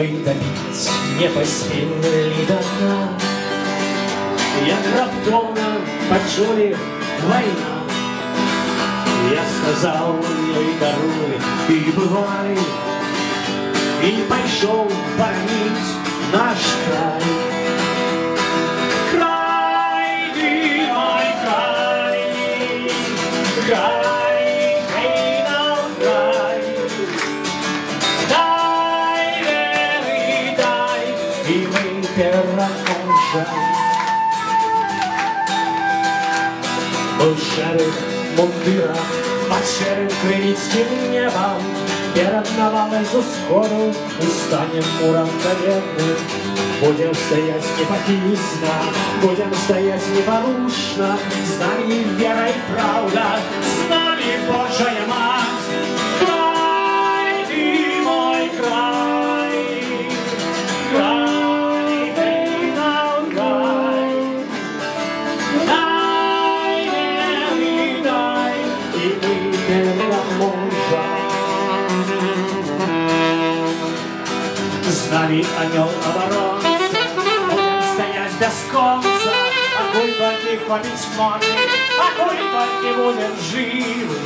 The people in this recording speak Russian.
Мы допить не поспели до дна. Я раптовно почули война. Я сказал ей даруй и бывай, и пошел боронить наш край. Край, ты мой край, край, ты нам край. Дай веры, дай, и мы переможем. Мы в шерых мундирах под шерым крыльцким небом перед навалом за сходу устанем уравновенным. Будем стоять непокисно, будем стоять непорушно, с нами вера и правда, с нами Божья Мать. Край, ты мой край, край, ты нам край. Дай веры, дай, и мы переможем. С нами ангел оборон, будем стоять без конца, а коль только хвалить можем, а коль только будем живы,